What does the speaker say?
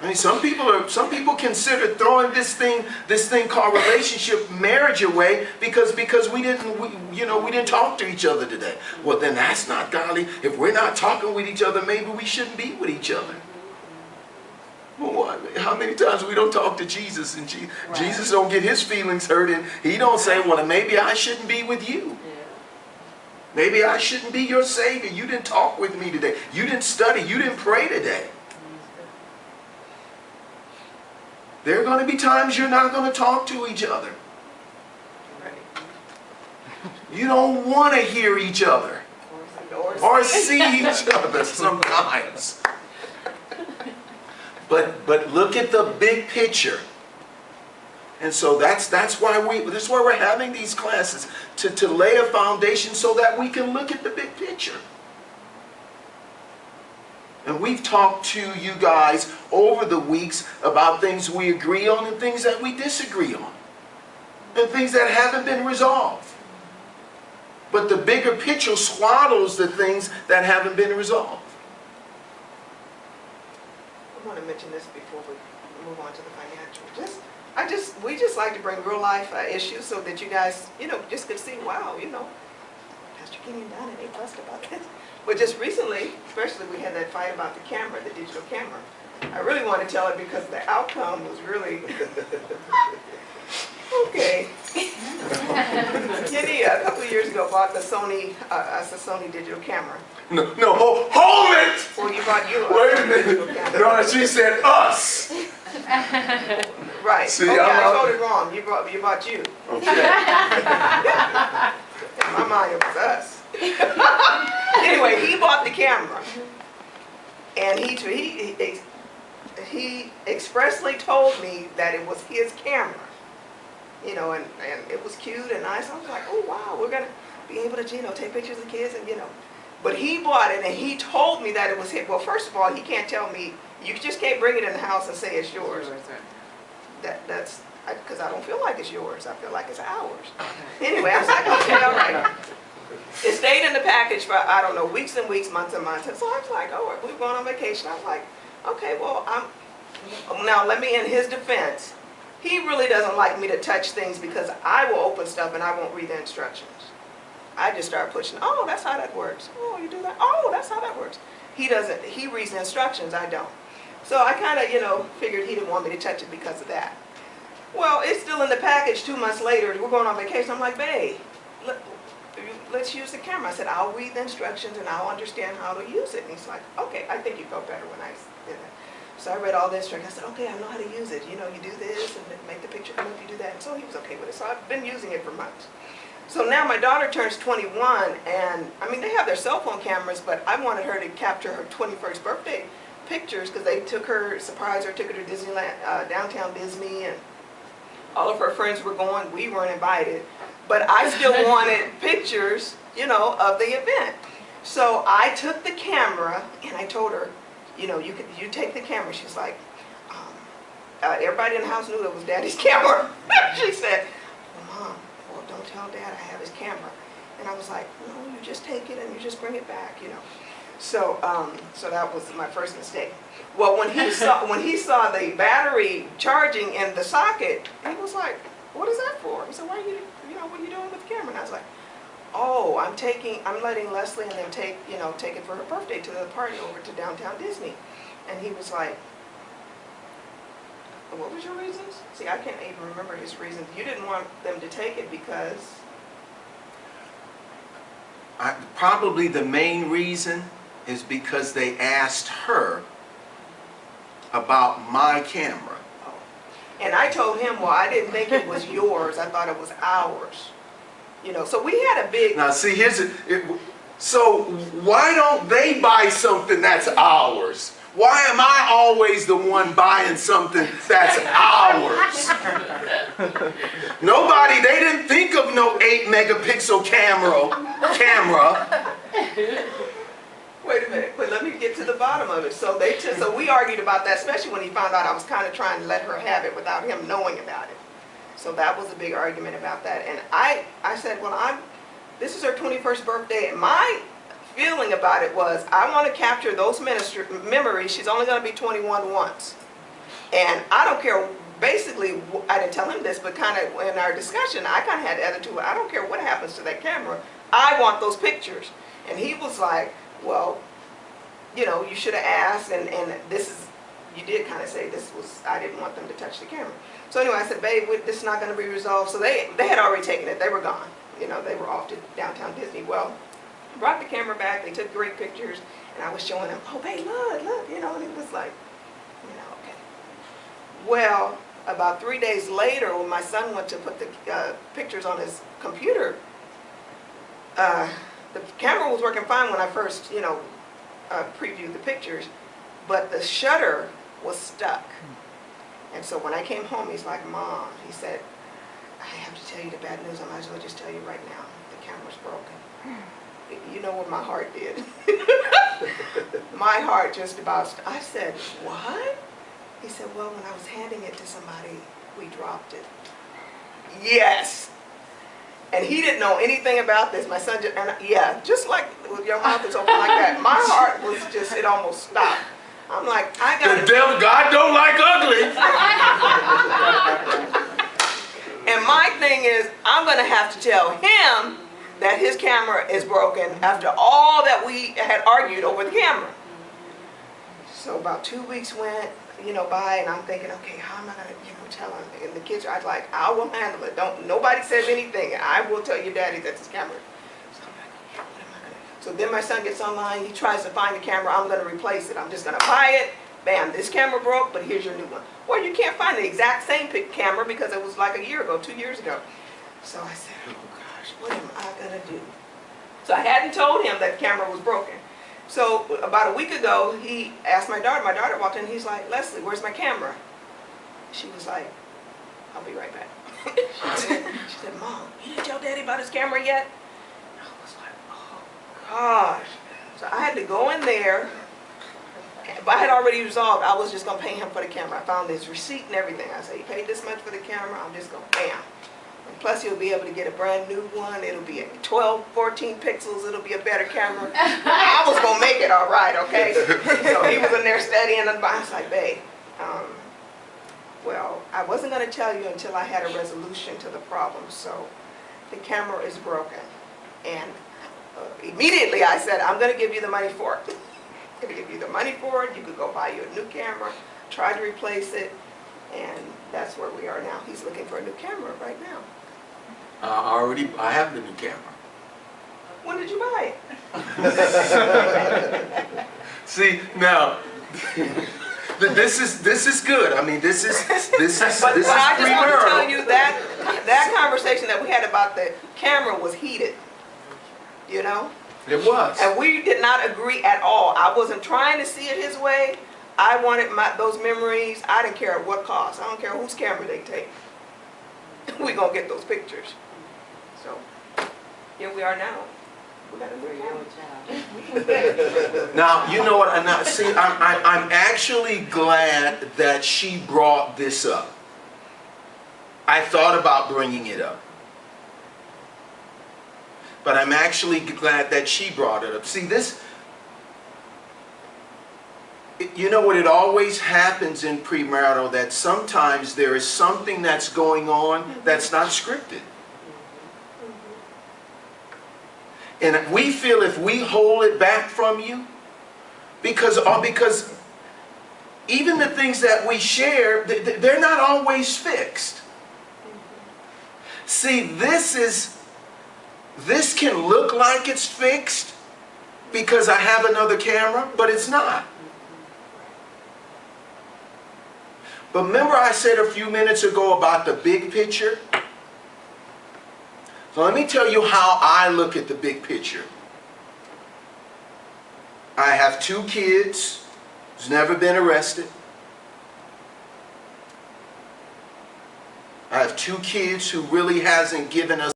I mean, some people consider throwing this thing called relationship, marriage away because we didn't talk to each other today. Well, then that's not godly. If we're not talking with each other, maybe we shouldn't be with each other. Well, how many times we don't talk to Jesus, and Jesus don't get his feelings hurt, and he don't say, well, maybe I shouldn't be with you. Maybe I shouldn't be your Savior. You didn't talk with me today. You didn't study. You didn't pray today. There are going to be times you're not going to talk to each other. You don't want to hear each other or see each other sometimes. But look at the big picture. And so that's why we're having these classes, to lay a foundation so that we can look at the big picture. And we've talked to you guys over the weeks about things we agree on and things that we disagree on. And things that haven't been resolved. But the bigger picture swallows the things that haven't been resolved. I want to mention this before we move on to the financial. We just like to bring real life issues so that you guys, just could see, wow, Pastor Kenny and Donna, they fussed about this. But just recently, especially, we had that fight about the camera, the digital camera. I really want to tell it because the outcome was really okay. Kenny, a couple of years ago, bought the Sony digital camera. No, hold it! Well, you bought Wait a minute. No, she said us. Right. See, okay, I told it wrong. You bought you. Okay. In my mind, it was us. Anyway, he bought the camera, and he expressly told me that it was his camera, and it was cute and nice. I was like, oh wow, we're gonna be able to take pictures of kids, and But he bought it, and he told me that it was his. Well, first of all, he can't tell me. You just can't bring it in the house and say it's yours. That's because I don't feel like it's yours. I feel like it's ours. Anyway, I was like, okay, all right. It stayed in the package for, I don't know, weeks and weeks, months and months. And so I was like, oh, we were going on vacation. I was like, okay, well, now let me, in his defense, he really doesn't like me to touch things because I will open stuff and I won't read the instructions. I just start pushing, oh, that's how that works. Oh, you do that? Oh, that's how that works. He doesn't, he reads the instructions, I don't. So I kind of, figured he didn't want me to touch it because of that. Well, it's still in the package 2 months later. We're going on vacation. I'm like, babe, let's use the camera. I said, I'll read the instructions and I'll understand how to use it. And he's like, okay, I think you felt better when I did that. So I read all the instructions. I said, okay, I know how to use it. You do this and make the picture come up, you do that. And so he was okay with it. So I've been using it for months. So now my daughter turns 21, and they have their cell phone cameras, but I wanted her to capture her 21st birthday pictures because they surprised her, took her to Disneyland, downtown Disney, and all of her friends were going. We weren't invited, but I still wanted pictures, of the event. So I took the camera and I told her, you take the camera. She's like, everybody in the house knew it was Daddy's camera. She said, well, Mom, don't tell Dad I have his camera. And I was like, no, you just take it and you just bring it back, So so that was my first mistake. Well, when he saw the battery charging in the socket, he was like, what is that for? He said, why are you, what are you doing with the camera? And I was like, oh, I'm letting Leslie and them take it for her birthday to the party over to downtown Disney. And he was like, what was your reasons? See, I can't even remember his reasons. You didn't want them to take it because... Probably the main reason is because they asked her about my camera. Oh. And I told him, well, I didn't think it was yours. I thought it was ours. So we had a big... Now, see, so why don't they buy something that's ours? Why am I always the one buying something that's ours? They didn't think of no 8-megapixel camera. Wait a minute, but let me get to the bottom of it. So we argued about that, especially when he found out I was kind of trying to let her have it without him knowing about it. So that was a big argument about that. And I said, well, this is her 21st birthday. And my feeling about it was, I want to capture those memories. She's only going to be 21 once. And I don't care, basically, I didn't tell him this, but kind of in our discussion, I kind of had the attitude, I don't care what happens to that camera, I want those pictures. And he was like, well, you know, you should have asked, and this is, you did kind of say this was, I didn't want them to touch the camera. So anyway, I said, babe, this is not going to be resolved. So they had already taken it, they were gone. You know, they were off to downtown Disney. Well, brought the camera back, they took great pictures, and I was showing him, oh babe, look, you know, and he was like, you know, okay. Well, about 3 days later, when my son went to put the pictures on his computer, the camera was working fine when I first, you know, previewed the pictures, but the shutter was stuck. And so when I came home, he's like, Mom, he said, I have to tell you the bad news. I might as well just tell you right now. The camera's broken. You know what my heart did? My heart just about, I said, what? He said, well, when I was handing it to somebody, we dropped it. Yes. And he didn't know anything about this. My son just, and yeah, just like with your mouth is open like that. My heart was just, it almost stopped. I'm like, I got The devil, God don't like ugly. And my thing is, I'm going to have to tell him that his camera is broken after all that we had argued over the camera. So about 2 weeks went, you know, by, and I'm thinking, okay, how am I going to, you know, tell him? And the kids are like, I will handle it. Don't, nobody says anything. I will tell your daddy that's his camera. So I'm like, okay, what am I going to do? So then my son gets online, he tries to find the camera, I'm going to replace it. I'm just going to buy it. Bam, this camera broke, but here's your new one. Well, you can't find the exact same camera because it was like a year ago, 2 years ago. So I said, oh gosh, what am I going to do? So I hadn't told him that the camera was broken. So about a week ago, he asked my daughter walked in, he's like, Leslie, where's my camera? She was like, I'll be right back. she said, Mom, you didn't tell Daddy about his camera yet? I was like, oh gosh. So I had to go in there. But I had already resolved I was just going to pay him for the camera. I found his receipt and everything. I said, he paid this much for the camera, I'm just going to pay him. And plus he'll be able to get a brand new one. It'll be a 12, 14 pixels. It'll be a better camera. I was going to make it all right, okay? So he was in there studying, and I was like, babe, well, I wasn't going to tell you until I had a resolution to the problem. So the camera is broken. And immediately I said, I'm going to give you the money for it. I'm going to give you the money for it. You could go buy you a new camera, try to replace it, and that's where we are now. He's looking for a new camera right now. I have the new camera. When did you buy it? See, now, this is good. I mean, this is But I just want to tell you that conversation that we had about the camera was heated, you know? It was. And we did not agree at all. I wasn't trying to see it his way. I wanted those memories. I didn't care at what cost. I don't care whose camera they take. We're going to get those pictures. So, here we are now. We got a new camera. Now, you know what? I'm actually glad that she brought this up. I thought about bringing it up. But I'm actually glad that she brought it up. See, you know what, it always happens in premarital that sometimes there is something that's going on that's not scripted. And we feel if we hold it back from you, because even the things that we share, they're not always fixed. See, this can look like it's fixed because I have another camera, but it's not. But remember I said a few minutes ago about the big picture? So let me tell you how I look at the big picture. I have 2 kids who's never been arrested. I have 2 kids who really hasn't given us